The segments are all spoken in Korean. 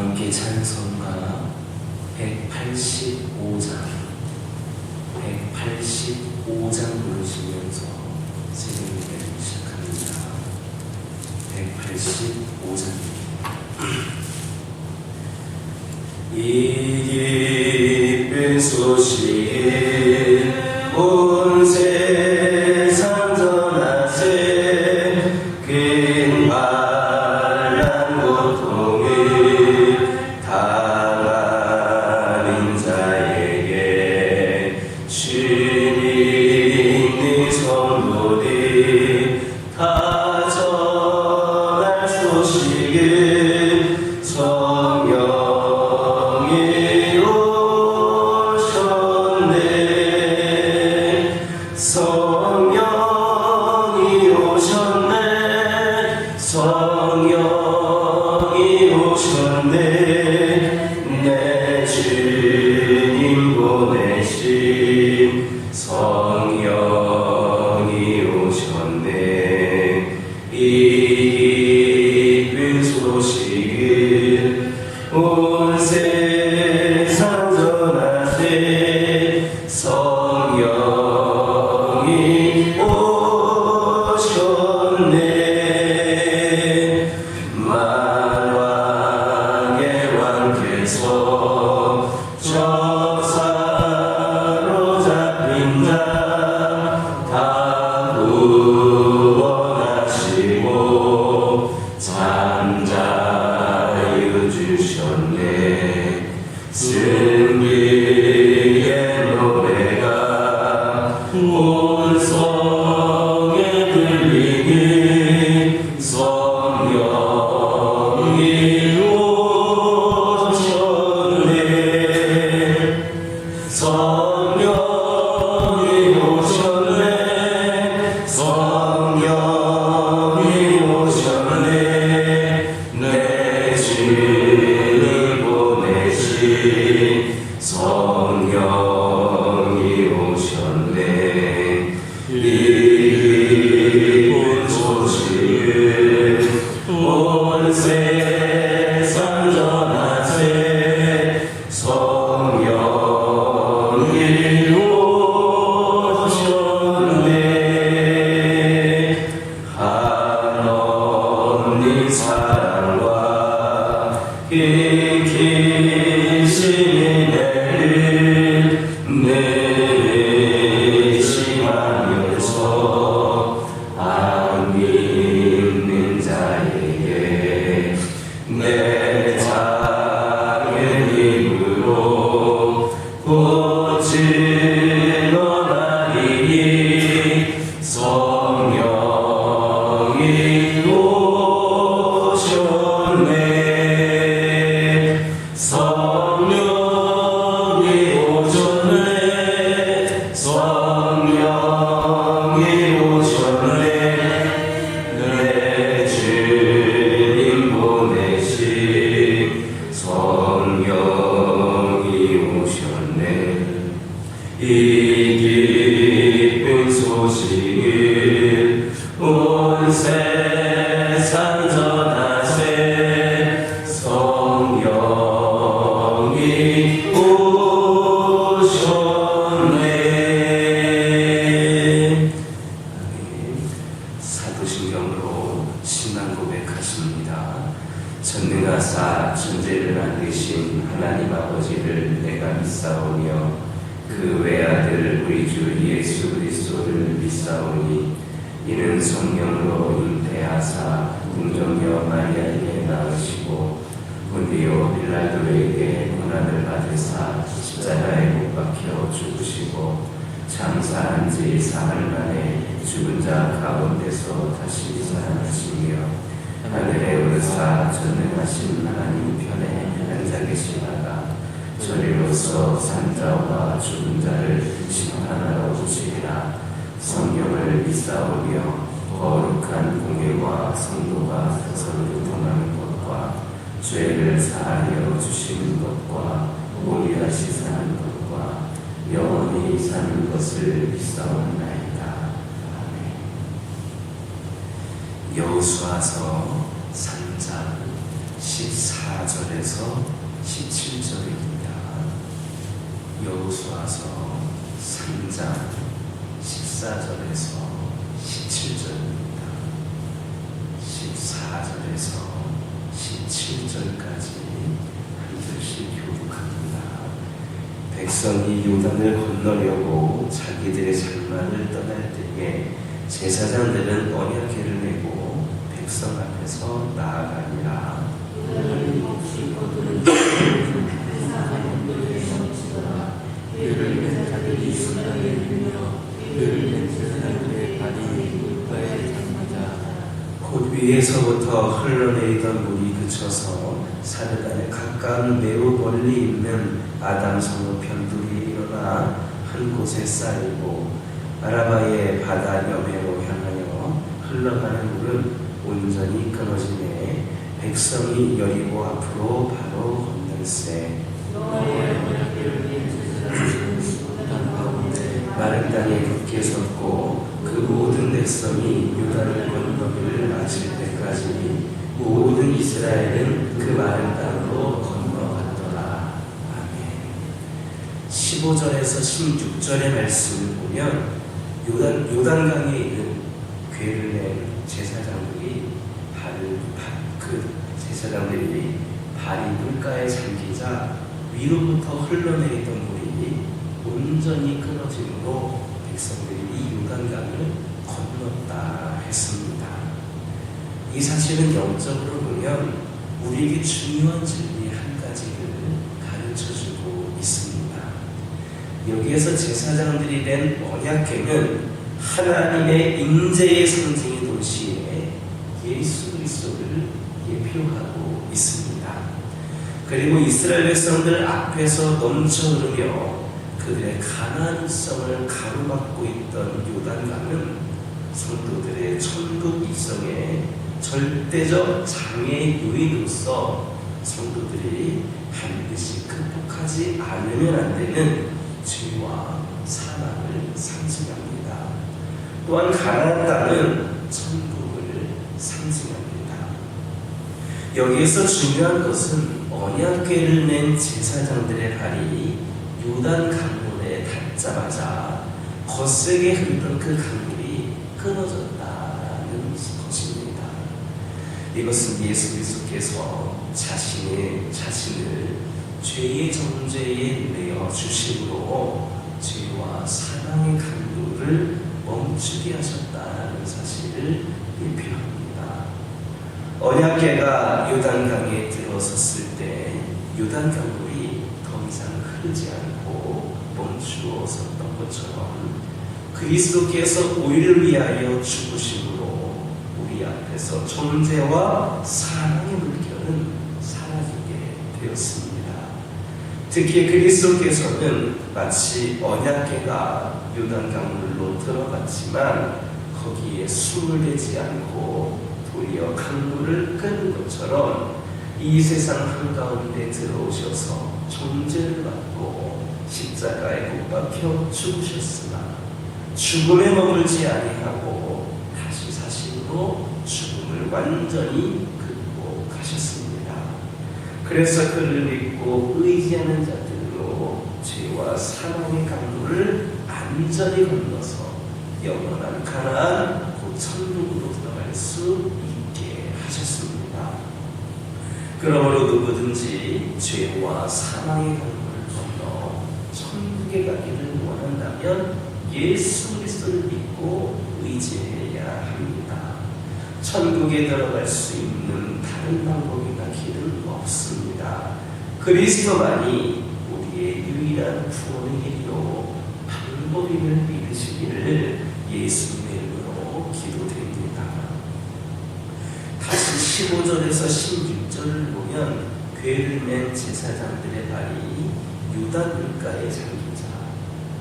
함께 찬송가 185장 부르시면서 새벽 예배를 시작합니다. 185장입니다. 이 기쁜 소식을 온 세상 전하세. 큰 환난 고통을 당하는 자에게 주님의 성도들 다 전할 소식을 성령이 오셨네. 성령이 오셨네. 성령이 오셨네. 내 주님 보내신 성령이 오셨네. 이 기쁜 소식을 온 세상 전하세. 성령이 오셨네. 만왕의 왕께서 적사로 잡힌 자 다 구원하시고 잠자유 주셨네. 승리의 노래가 온 성에 들리니 성령이 오셨네. 성령이 오셨네. 성령이 오셨네. 내 주를 보내신 성령이 오셨네. 이 기쁜 소식을 온 세상 전하세. 성령이 오셨네. 하나님 사랑과 기신 은혜를 내심하면서 안 믿는 자에게 내 작은 힘으로 고증언하리니 성령이 오셨네. 성령이 오셨네. 성령이 오셨네. 내 주님 보내신 성령이 오셨네. 이 기쁜 소식을 온 세상 전하세. 성령이 오셨네. 사도신경으로 신앙 고백하십니다. 전능하사 천지를 만드신 하나님 아버지를 내가 믿사오며 그 외아들 우리 주 예수 그리스도를 믿사오니 이는 성령으로 잉태하사 궁정녀 마리아에게 낳으시고 본디오 빌라도에게 고난을 받으사 십자가에 못 박혀 죽으시고 장사한 지 사흘 만에 죽은 자 가운데서 다시 살아나시며 하늘에 오르사 전능하신 하나님 편에 앉아 계시다가 저리로서 산자와 죽은 자를 심판하러 오시리라. 성령을 믿사오며 거룩한 공예와 성도가 서로 교통하는 것과 죄를 사하여 주시는 것과 오리다시 사는 것과 영원히 사는 것을 믿사옵나이다. 아멘. 여호수아서 3장 14 14절에서 17절입니다. 여호수아서 3장 14절에서 17절입니다. 14절에서 17절까지 한 절씩 교독합니다. 백성이 요단을 건너려고 자기들의 장막을 떠날 때에 제사장들은 언약궤를 메고 백성 앞에서 나아가니라. 곧 위에서부터 흘러내리던 물이 그쳐서 사르단에 가까운 매우 멀리 있는 아담 성읍편 둘이 일어나 한 곳에 쌓이고 아라바의 바다 너머로 향하여 흘러가는 물은 온전히 끊어지매 백성이 여리고 앞으로 바로 건널세. 마른 땅에 굳게 섰고 그 모든 백성이 요단을 건너기를 마칠 때까지 모든 이스라엘은 그 마른 땅으로 건너갔더라. 아멘. 15절에서 16절의 말씀을 보면 요단강에 있는 궤를 낸 제사장들이 발이 물가에 잠기자 위로부터 흘러내리던 물이 온전히 끊어짐으로 백성들이 이 요단강을 건넜다 했습니다. 이 사실은 영적으로 보면 우리에게 중요한 진리 한 가지를 가르쳐주고 있습니다. 여기에서 제사장들이 낸 언약궤는 하나님의 임재의 상징인 동시에 예수 그리스도를 예표하고 있습니다. 그리고 이스라엘 백성들 앞에서 넘쳐 흐르며 그들의 가나안성을 가로막고 있던 요단강은 성도들의 천국 입성의 절대적 장애 요인으로서 성도들이 반드시 극복하지 않으면 안 되는 죄와 사망을 상징합니다. 또한 가나안 땅은 천국을 상징합니다. 여기에서 중요한 것은 언약궤를 낸 제사장들의 발이 요단 강물에 닿자마자 거세게 흐르던 그 강물이 끊어졌다는 것입니다. 이것은 예수 그리스도께서 자신을 죄의 정죄에 내어 주심으로 죄와 사망의 강물을 멈추게 하셨다는 사실을 예표합니다. 언약궤가 요단강에 들어섰을 때 요단강물이 더 이상 흐르지 않고 멈추어섰던 것처럼 그리스도께서 우리를 위하여 죽으심으로 우리 앞에서 존재와 사랑의 물결은 사라지게 되었습니다. 특히 그리스도께서는 마치 언약궤가 요단강물로 들어갔지만 거기에 숨을 내지 않고 도리어 강물을 끄는 것처럼 이 세상 한가운데 들어오셔서 존재를 받고 십자가에 못 박혀 죽으셨으나 죽음에 머물지 아니하고 다시 사심으로 죽음을 완전히 극복하셨습니다. 그래서 그를 믿고 의지하는 자들로 죄와 사망의 강물을 안전히 건너서 영원한 가나안 곧 천국으로 들어갈 수 있게 하셨습니다. 그러므로 누구든지 죄와 사망의 강물을 건너 천국에 가기를 원한다면 예수 그리스도를 믿고 의지해야 합니다. 천국에 들어갈 수 있는 다른 방법이나 길은 없습니다. 그리스도만이 우리의 유일한 구원의 길이요 방법임을 믿으시기를 예수님의 이름으로 기도드립니다. 다시 15절에서 16절을 보면 궤를 맨 제사장들의 발이 요단 물가에 잠기자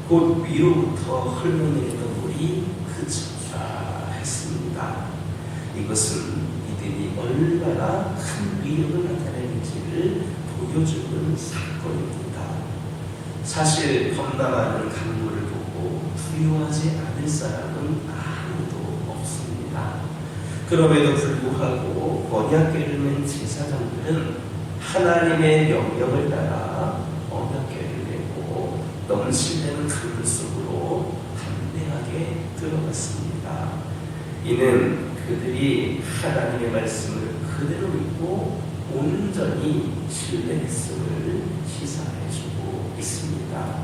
곧 위로부터 흘러내리던 물이 그쳤다 했습니다. 이것은 이들이 얼마나 큰 위력을 나타내는지를 보여주는 사건입니다. 사실 겁나 많은 강물을 보고 두려워하지 않을 사람은 아무도 없습니다. 그럼에도 불구하고 언약궤를 맨 제사장들은 하나님의 명령을 따라 언약궤를 메고 넘실대는 그물 속으로 담대하게 들어갔습니다. 이는 그들이 하나님의 말씀을 그대로 믿고 온전히 신뢰했음을 시사해주고 있습니다.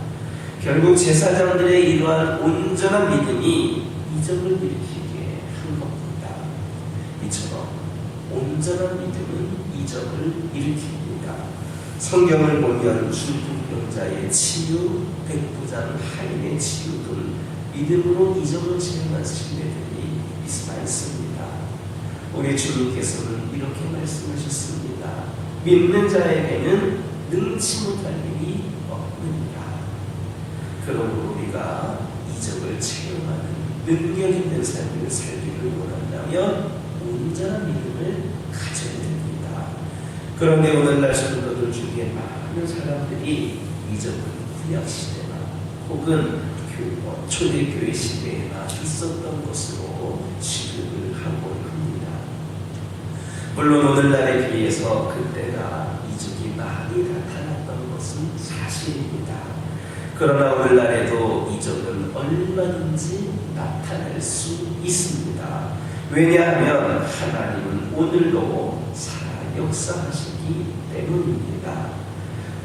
결국 제사장들의 이러한 온전한 믿음이 이적을 일으키게 한 겁니다. 이처럼 온전한 믿음은 이적을 일으킵니다. 성경을 보면 중풍병자의 치유, 백부장 하인의 치유 등 믿음으로 이적을 체험한 신뢰들이 많습니다. 우리 주님께서는 이렇게 말씀하셨습니다. 믿는 자에게는 능치 못할 일이 없느니라. 그러므로 우리가 이적을 체험하는 능력 있는 삶을 살기를 원한다면 온전한 믿음을 가져야 됩니다. 그런데 오늘날 성도들 중에 많은 사람들이 이적은 구약시대나 혹은 초대교회 시대에나 있었던 것으로 취급을 하고 합니다. 물론 오늘날에 비해서 그때가 이적이 많이 나타났던 것은 사실입니다. 그러나 오늘날에도 이적은 얼마든지 나타날 수 있습니다. 왜냐하면 하나님은 오늘도 살아 역사하시기 때문입니다.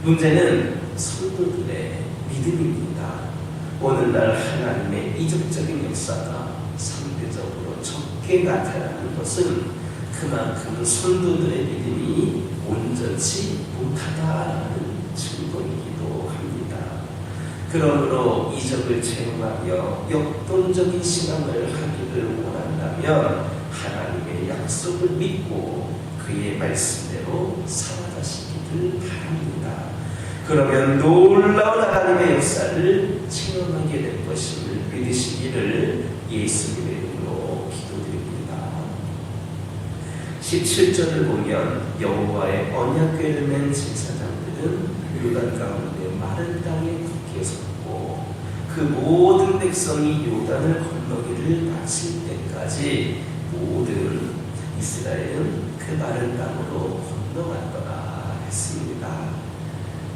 문제는 성도들의 믿음입니다. 오늘날 하나님의 이적적인 역사가 상대적으로 적게 나타나는 것은 그만큼 성도들의 믿음이 온전치 못하다라는 증거이기도 합니다. 그러므로 이적을 체험하며 역동적인 신앙을 하기를 원한다면 하나님의 약속을 믿고 그의 말씀대로 살아가시기를 바랍니다. 그러면 놀라운 하나님의 역사를 체험하게 될 것임을 믿으시기를 예수님의 이름으로 기도드립니다. 17절을 보면 여호와의 언약궤를 맨 제사장들은 요단 가운데 마른 땅에 굳게 섰고 그 모든 백성이 요단을 건너기를 마칠 때까지 모든 이스라엘은 그 마른 땅으로 건너갔더라 했습니다.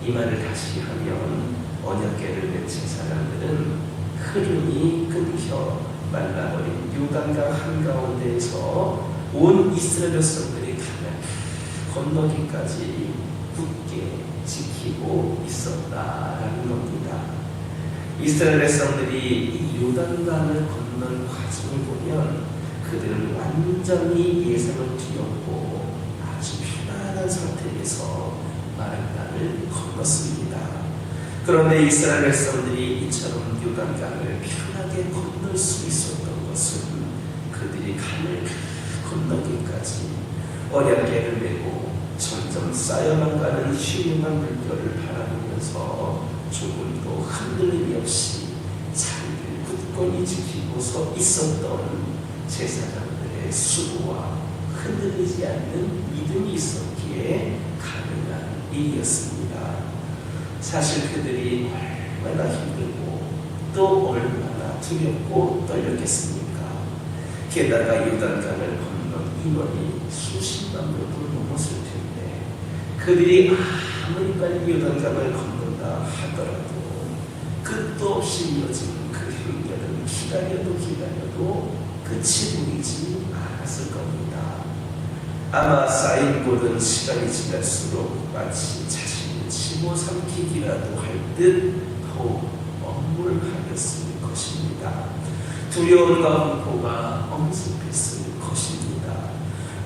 이 말을 다시 하면 언약궤를 맨 제사장들은 흐름이 끊겨 말라버린 요단강 한가운데에서 온 이스라엘 백성들이 건너기까지 굳게 지키고 있었다라는 겁니다. 이스라엘 백성들이 이 요단강을 건너는 과정을 보면 그들은 완전히 예상을 뒤엎고 아주 편안한 상태에서 마른 땅을 건넜습니다. 그런데 이스라엘 백성들이 이처럼 요단강을 편하게 건널 수 있었던 것은 그들이 강을 건너기까지 언약궤를 메고 점점 쌓여만 가는 휘황한 물결을 바라보면서 조금도 흔들림이 없이 자리를 굳건히 지키고서 있었던 제사장들의 수고와 흔들리지 않는 믿음이 있었기에 가능한 일이었습니다. 사실 그들이 얼마나 힘들고 또 얼마나 두렵고 떨렸겠습니까? 게다가 요단강을 건넌 인원이 수십만 명도 넘었을 텐데 그들이 아무리 빨리 요단강을 건넌다 하더라도 끝도 없이 이어진 그 힘겨는 기다려도 끝이 보이지 않았을 겁니다. 아마 쌓인곳은 시간이 지날수록 마치 자신을 집어삼키기라도 할 듯 더욱 엄물하였을 것입니다. 두려움과 공포가 엄습했을 것입니다.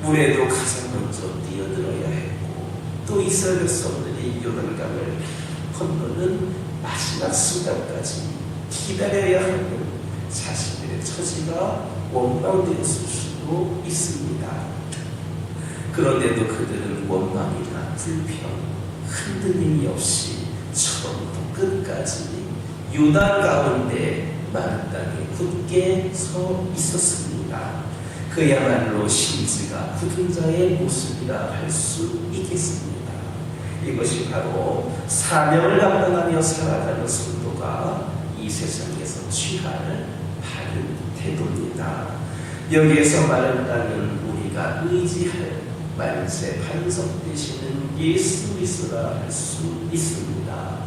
물에도 가장 먼저 뛰어들어야 했고 또 이스라엘 백성들이 요단강을 건너는 마지막 순간까지 기다려야 하는 자신들의 처지가 원망되었을 수도 있습니다. 그런데도 그들은 원망이나 불평, 흔들림이 없이 처음부터 끝까지 요단 가운데 마른 땅에 굳게 서 있었습니다. 그야말로 심지가 굳은 자의 모습이라 할 수 있겠습니다. 이것이 바로 사명을 감당하며 살아가는 성도가 이 세상에서 취할 바른 태도입니다. 여기에서 마른 땅은 우리가 의지할 만세 반석 되시는 예수 그리스도라 할 수 있습니다.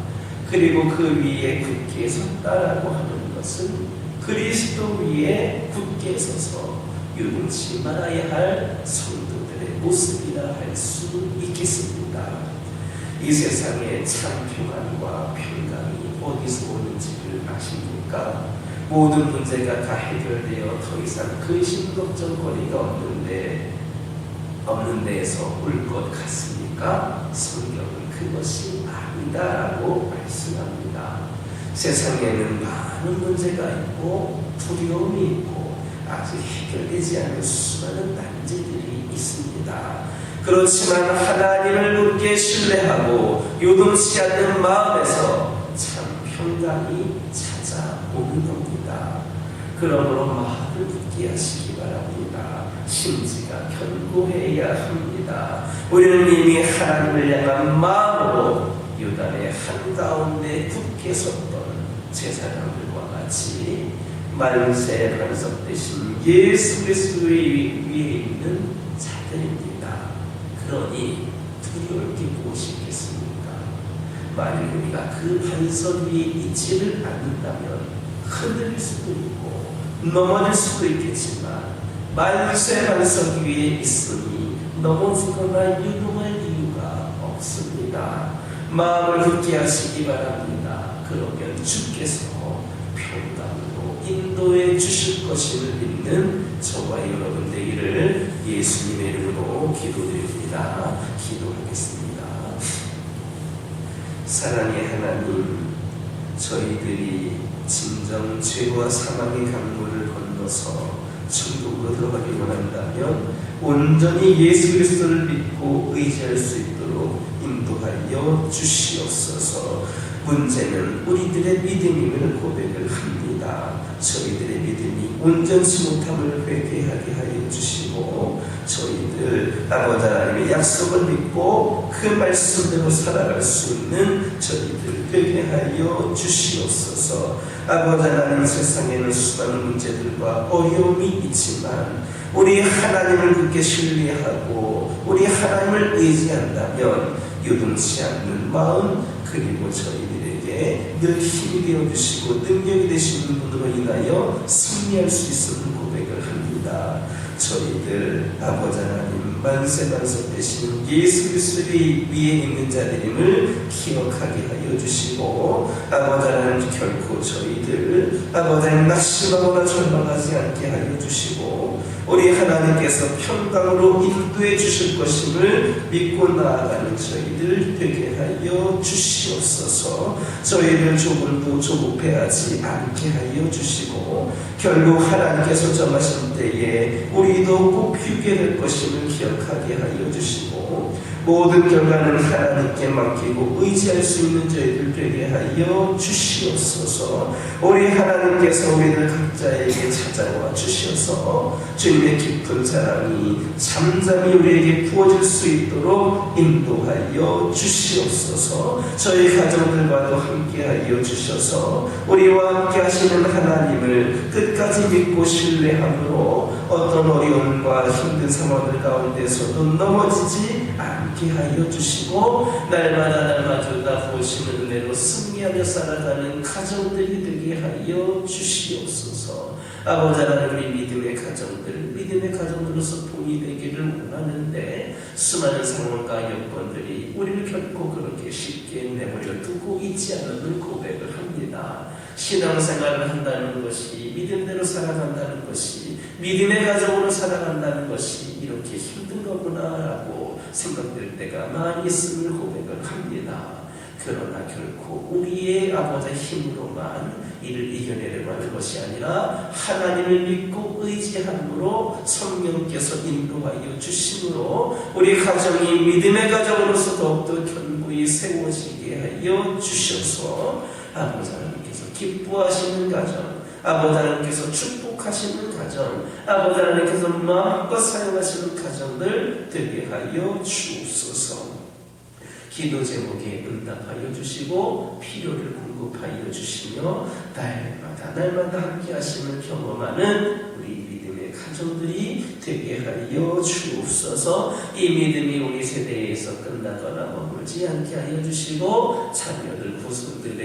그리고 그 위에 굳게 섰다라고 하는 것은 그리스도 위에 굳게 서서 유능치 말아야 할 성도들의 모습이라 할 수 있겠습니다. 이 세상에 참 평안과 평강이 어디서 오는지를 아십니까? 모든 문제가 다 해결되어 더 이상 근심 걱정거리가 없는 데에서 올 것 같습니까? 성경은 그것이 아니다라고 말씀합니다. 세상에는 많은 문제가 있고 두려움이 있고 아직 해결되지 않은 수많은 난제들이 있습니다. 그렇지만 하나님을 굳게 신뢰하고 요동치 않는 마음에서 참 평강이 찾아오는 겁니다. 그러므로 마음을 굳게 하시기 바랍니다. 심지가 견고해야 합니다. 우리는 이미 하나님을 향한 마음으로 요단의 한가운데 굳게 섰던 제사장들과 같이 만세 반석 되신 예수 그리스도 위에 있는 자들입니다. 그러니 두려울 게 무엇이 있겠습니까? 만일 우리가 그 반석 위에 있지를 않는다면 흔들릴 수도 있고 넘어질 수도 있겠지만 만세 반석 위에 있으니 넘어지거나 유동할 이유가 없습니다. 마음을 굳게 하시기 바랍니다. 그러면 주께서 평강으로 인도해 주실 것임을 믿는 저와 여러분 되기를 예수님의 이름으로 기도드립니다. 기도하겠습니다. 사랑의 하나님, 저희들이 진정 죄와 사망의 강물을 건너서 천국으로 들어가기 원한다면 온전히 예수 그리스도를 믿고 의지할 수 있도록 인도하여 주시옵소서. 문제는 우리들의 믿음임을 고백을 합니다. 저희들의 믿음이 온전치 못함을 회개하게 하여 주시고 저희들 아버지 하나님의 약속을 믿고 그 말씀대로 살아갈 수 있는 저희들 회개하여 주시옵소서. 아버지 하나님, 세상에는 수많은 문제들과 어려움이 있지만 우리 하나님을 굳게 신뢰하고 우리 하나님을 의지한다면 요동치 않는 마음 그리고 저희들에게 늘 힘이 되어주시고 능력이 되시는 분으로 인하여 승리할 수 있는 고백을 합니다. 저희들 아버지 하나님 만세 반석 되시는 예수 그리스도 위에 있는 자들임을 기억하게 하여 주시고 아버지 하나님 결코 저희들 아버지 하나님 낙심하거나 절망하지 않게 하여 주시고 우리 하나님께서 평강으로 인도해 주실 것임을 믿고 나아가는 저희들 되게 하여 주시옵소서. 저희를 조금도 조급해하지 않게 하여 주시고 결국 하나님께서 정하신 때에 우리도 꼭 피우게 될 것임을 기억하게 하여 주시고 모든 결과는 하나님께 맡기고 의지할 수 있는 저희들 되게 하여 주시옵소서. 우리 하나님께서 우리들 각자에게 찾아와 주셔서 주님의 깊은 사랑이 잠잠히 우리에게 부어질 수 있도록 인도하여 주시옵소서. 저희 가정들과도 함께하여 주셔서 우리와 함께 하시는 하나님을 끝까지 믿고 신뢰함으로 어떤 어려움과 힘든 상황들 가운데서도 넘어지지 않게 하여 주시고 날마다 보시는 은혜로 승리하며 살아가는 가정들이 되게 하여 주시옵소서. 아버지 하나님, 우리 믿음의 가정들로서 동이 되기를 원하는데 수많은 상황과 여건들이 우리를 결코 그렇게 쉽게 내버려 두고 있지 않는 고백을 합니다. 신앙생활을 한다는 것이 믿음대로 살아간다는 것이 믿음의 가정으로 살아간다는 것이 이렇게 힘든 거구나라고 생각될 때가 많이 있음을 고백을 합니다. 그러나 결코 우리의 아버지의 힘으로만 이를 이겨내려고 하는 것이 아니라 하나님을 믿고 의지함으로 성령께서 인도하여 주심으로 우리 가정이 믿음의 가정으로서 더욱더 견고히 세워지게 하여 주셔서 아버지 하나님께서 기뻐하시는 가정, 아버지 하나님께서 축복하시는 가정, 아버지 하나님께서 마음껏 사용하시는 가정들 되게 하여 주옵소서. 기도 제목에 응답하여 주시고 필요를 공급하여 주시며 날마다 함께 하심을 경험하는 우리 믿음의 가정들이 되게 하여 주옵소서. 이 믿음이 우리 세대에서 끝나거나 머물지 않게 하여 주시고 자녀들 후손들에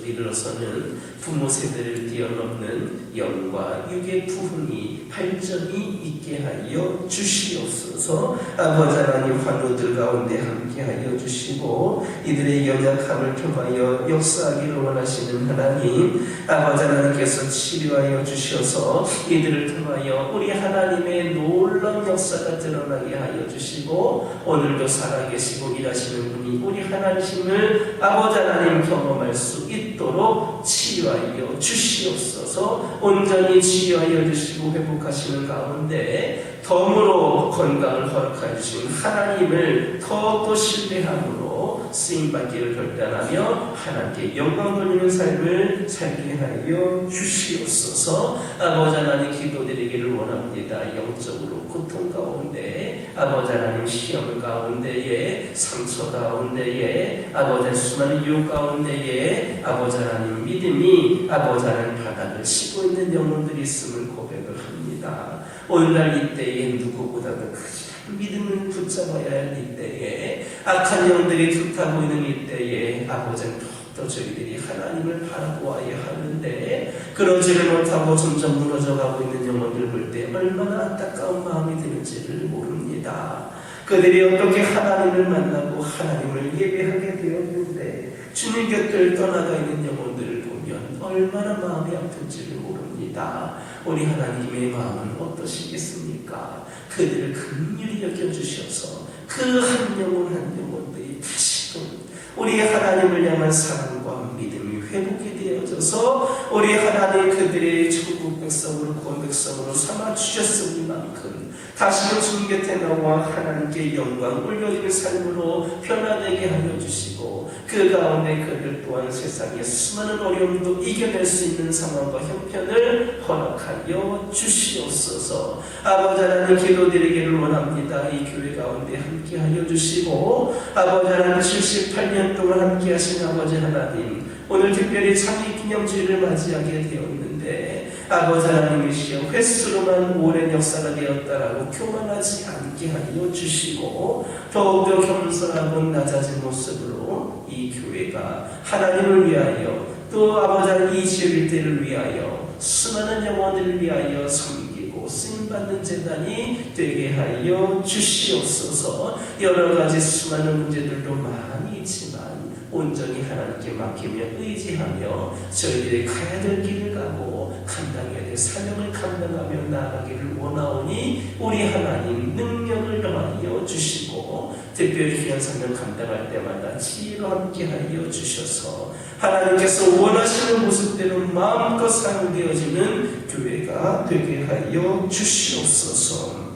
이르러서는 부모 세대를 뛰어넘는 영과 육의 부흥이 발전이 있게 하여 주시옵소서. 아버지 하나님 환우들 가운데 함께 하여 주시고 이들의 연약함을 통하여 역사하기를 원하시는 하나님, 아버지 하나님께서 치료하여 주셔서 이들을 통하여 우리 하나님의 놀라운 역사가 드러나게 하여 주시고 오늘도 살아계시고 일하시는 분이 우리 하나님을 아버지 하나님 경험할 수 있도록 치유하여 주시옵소서. 온전히 치유하여 주시고 회복하시는 가운데 덤으로 건강을 허락하여 주신 하나님을 더욱더 신뢰함으로 쓰임받기를 결단하며 하나님께 영광 돌리는 삶을 살게 하여 주시옵소서. 아버지 하나님 기도드리기를 원합니다. 영적으로 고통 가운데, 아버지 하나님 시험 가운데에, 상처 가운데에, 아버지 수많은 유혹 가운데에 아버지 하나님 믿음이 아버지 하나님 바닥을 치고 있는 영혼들이 있음을 고백을 합니다. 오늘날 이때에 누구보다도 크지 믿음을 붙잡아야 할 이때에, 악한 영들이 불타고 있는 이때에 아버지는 더 저희들이 하나님을 바라보아야 하는데 그러지를 못하고 점점 무너져가고 있는 영혼들 볼 때 얼마나 안타까운 마음이 드는지를 모릅니다. 그들이 어떻게 하나님을 만나고 하나님을 예배하게 되었는데 주님 곁을 떠나가 있는 영혼들을 보면 얼마나 마음이 아픈지를 모릅니다. 우리 하나님의 마음은 어떠시겠습니까? 그들을 긍휼히 여겨주셔서 그 한 영혼 한 영혼들이 다시금 우리 하나님을 향한 사랑과 믿음이 회복이 되어져서 우리 하나님 그들의 천국 백성으로 구원 백성으로 삼아주셨으니만큼 다시금 주님 곁에 나와 하나님께 영광 올려드릴 삶으로 변화되게 하여 주시고 그 가운데 그들 또한 세상의 수많은 어려움도 이겨낼 수 있는 상황과 형편을 허락하여 주시옵소서. 아버지 하나님 기도드리기를 원합니다. 이 교회 가운데 함께 하여 주시고 아버지 하나님 78년 동안 함께 하신 아버지 하나님, 오늘 특별히 창립기념주일을 맞이하게 되었는데 아버지 하나님이시여 횟수로만 오랜 역사가 되었다라고 교만하지 않게 하여 주시고 더욱더 겸손하고 낮아진 모습으로 이 교회가 하나님을 위하여 또 아버지 하나님 이 지역 일대를 위하여 수많은 영혼들을 위하여 섬기고 쓰임받는 재단이 되게 하여 주시옵소서. 여러 가지 수많은 문제들도 많이 있지만 온전히 하나님께 맡기며 의지하며 저희들이 가야 될 길을 가고 감당해야 될 사명을 감당하며 나아가기를 원하오니 우리 하나님 능력을 더하여 주시고 특별히 귀한 사명 감당할 때마다 지혜로 함께하여 주셔서 하나님께서 원하시는 모습대로 마음껏 사용되어지는 교회가 되게 하여 주시옵소서.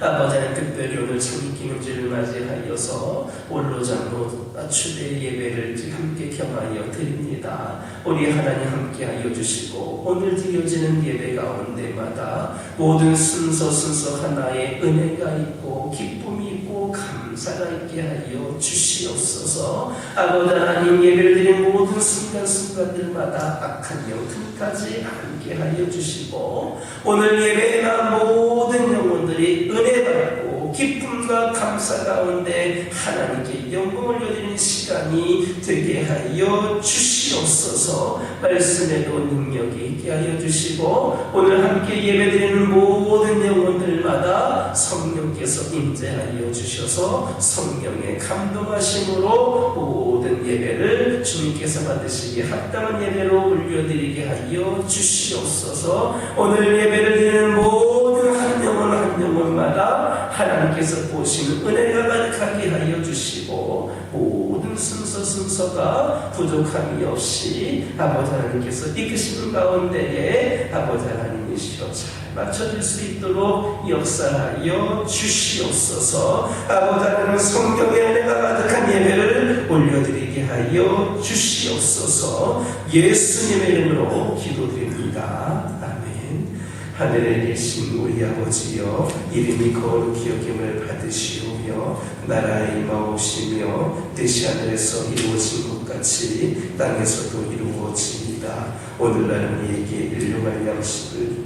아버지 하나님 특별히 오늘 창립기념주를 맞이하여서 원로장로 추대 예배를 함께 경하여 드립니다. 우리 하나님 함께하여 주시고 오늘 드려지는 예배 가운데마다 모든 순서 하나에 은혜가 있고 기쁨이 있고 감사가 있게 하여 주시옵소서. 아버지 하나님 예배를 드린 모든 순간순간들마다 악한 영 틈타지 않게 하여 주시고 오늘 예배에 나온 모든 영혼들이 은혜 받고 기쁨과 감사 가운데 하나님께 영광을 올려드리는 시간이 되게 하여 주시옵소서. 말씀에도 능력이 있게 하여 주시고 오늘 함께 예배드리는 모든 영혼들마다 성령께서 임재하여 주셔서 성령의 감동하심으로 모든 예배를 주님께서 받으시기에 합당한 예배로 올려드리게 하여 주시옵소서. 오늘 예배를 드리는 모든 한 영혼 한 영혼마다 하나님께서 보시는 은혜가 가득하게 하여 주시고 모든 순서가 부족함이 없이 아버지 하나님께서 이끄시는 가운데에 아버지 하나님이시여 잘 맞춰질 수 있도록 역사하여 주시옵소서. 아버지 하나님 성경의 은혜가 가득한 예배를 올려드리게 하여 주시옵소서. 예수님의 이름으로 기도드립니다. 아멘. 하늘에 계신 우리 아버지여, 이름이 거룩히 여김을 받으시오며 나라의 임하오시며 뜻이 하늘에서 이루어진 것 같이 땅에서도 이루어지이다. 오늘날 우리에게 일용할 양식을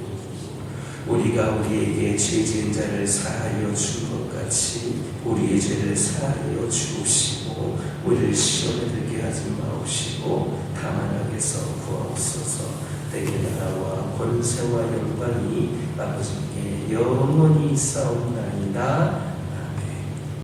우리가 우리에게 죄 지은 자를 사하여 준 것 같이 우리의 죄를 사하여 주시고 우리를 시험에 들게 하지 마옵시고 다만 악에서 구하옵소서. 내게 나라와 권세와 영광이 아버지께 영원히 있사옵나이다.